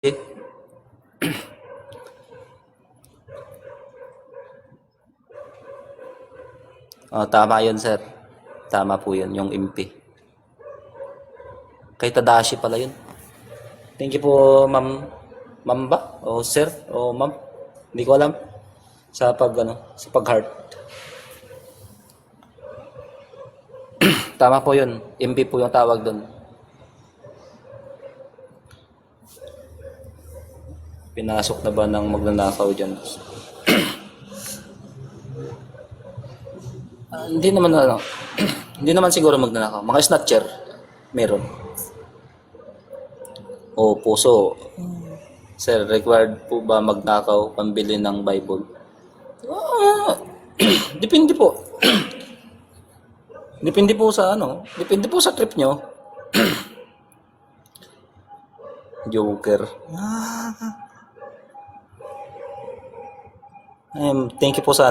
Oh, tama yun, sir. Tama po yun, yung MP. Kay Tadashi pala yun. Thank you po, ma'am. Ma'am ba? O sir? O ma'am? Hindi ko alam. Sa pag-heart. Tama po yun. MP po yung tawag doon. Pinasok na ba ng magnanakaw dyan? Hindi naman hindi naman siguro magnanakaw. Mga snatcher, meron. O puso. Sir, required po ba magnakaw pambili ng Bible? Ah, depende po. Depende po sa depende po sa trip nyo. Joker. Thank you po sa